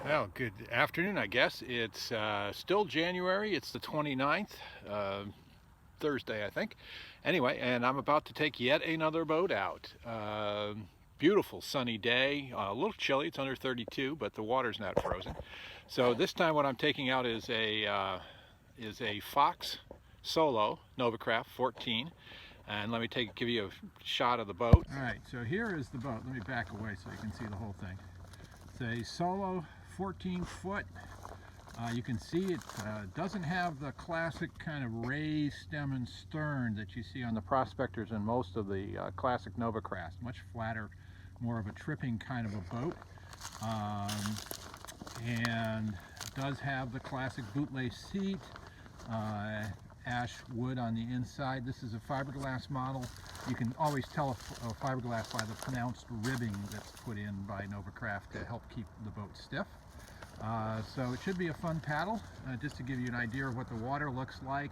Well, good afternoon, I guess. It's still January. It's the 29th, Thursday, I think. Anyway, and I'm about to take yet another boat out. Beautiful sunny day, a little chilly. It's under 32, but the water's not frozen. So this time what I'm taking out is a Fox Solo Novacraft 14. And let me give you a shot of the boat. All right, so here is the boat. Let me back away so you can see the whole thing. It's a Solo 14-foot. You can see it doesn't have the classic kind of raised stem and stern that you see on the Prospectors and most of the classic Novacrafts. Much flatter, more of a tripping kind of a boat. And it does have the classic bootlace seat, ash wood on the inside. This is a fiberglass model. You can always tell a fiberglass by the pronounced ribbing that's put in by Novacraft to help keep the boat stiff. So it should be a fun paddle. Just to give you an idea of what the water looks like.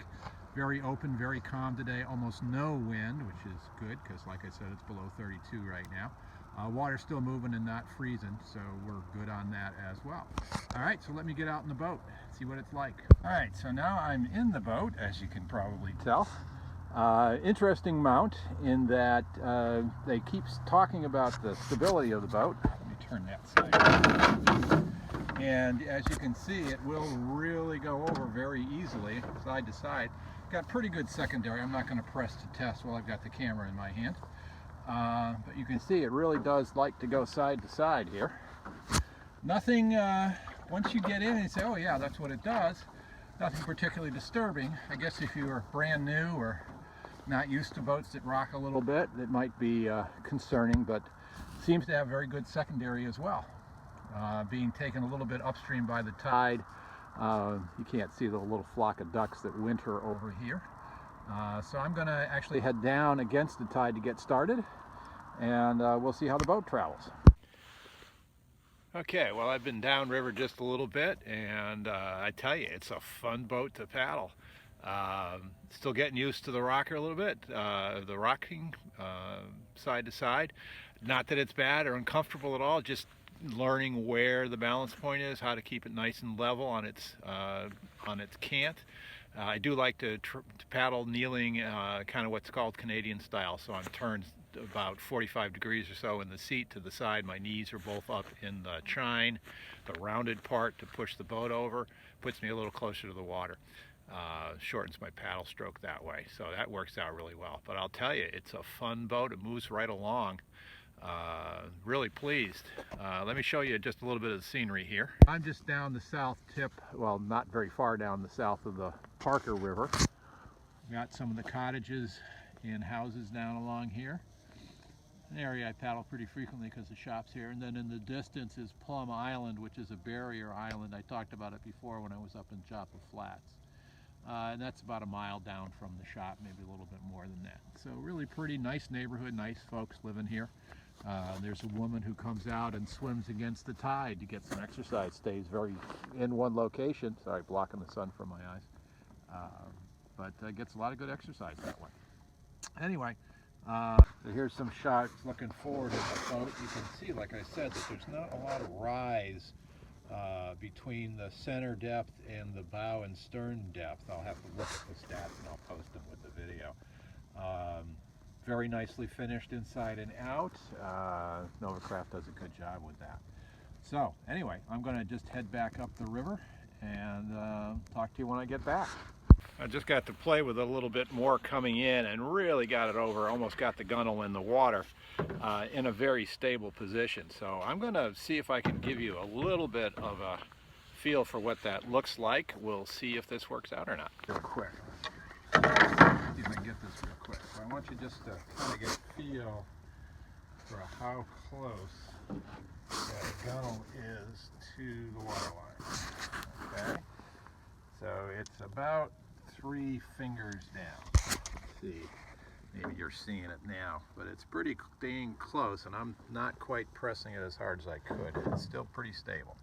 Very open, very calm today. Almost no wind, which is good because, like I said, it's below 32 right now. Water's still moving and not freezing, so we're good on that as well. All right, so let me get out in the boat, see what it's like. All right, so now I'm in the boat, as you can probably tell. Interesting mount in that they keep talking about the stability of the boat. Let me turn that side. And as you can see, it will really go over very easily, side to side. Got pretty good secondary. I'm not going to press to test while I've got the camera in my hand. But you can see it really does like to go side to side here. Nothing, once you get in and say, oh yeah, that's what it does, nothing particularly disturbing. I guess if you are brand new or not used to boats that rock a little bit, it might be concerning, but seems to have very good secondary as well. Being taken a little bit upstream by the tide, you can't see the little flock of ducks that winter over here. So I'm going to actually head down against the tide to get started, and we'll see how the boat travels. Okay, well, I've been downriver just a little bit, and I tell you, it's a fun boat to paddle. Still getting used to the rocker a little bit, the rocking side to side. Not that it's bad or uncomfortable at all, just learning where the balance point is, how to keep it nice and level on its cant. I do like to paddle kneeling, kind of what's called Canadian style, so I'm turned about 45 degrees or so in the seat to the side. My knees are both up in the chine, the rounded part to push the boat over, puts me a little closer to the water. Shortens my paddle stroke that way, so that works out really well. But I'll tell you, it's a fun boat. It moves right along. Really pleased. Let me show you just a little bit of the scenery here. I'm just down the south tip, well, not very far down the south of the Parker River. Got some of the cottages and houses down along here. An area I paddle pretty frequently because the shop's here. And then in the distance is Plum Island, which is a barrier island. I talked about it before when I was up in Joppa Flats. And that's about a mile down from the shop, maybe a little bit more than that. So really pretty nice neighborhood, nice folks living here. There's a woman who comes out and swims against the tide to get some exercise, stays very in one location. Sorry, blocking the sun from my eyes. But gets a lot of good exercise that way. Anyway, so here's some shots looking forward at the boat. You can see, like I said, that there's not a lot of rise between the center depth and the bow and stern depth. I'll have to look at the stats and I'll post them with the video. Very nicely finished inside and out. Novacraft does a good job with that. So anyway, I'm going to just head back up the river and talk to you when I get back. I just got to play with it a little bit more coming in and really got it over, almost got the gunnel in the water in a very stable position. So I'm going to see if I can give you a little bit of a feel for what that looks like. We'll see if this works out or not. Real quick. See if I can get this real quick. So I want you just to kind of get a feel for how close that gunnel is to the water line. Okay? So it's about 3 fingers down. Let's see, maybe you're seeing it now, but it's pretty dang close, and I'm not quite pressing it as hard as I could. It's still pretty stable.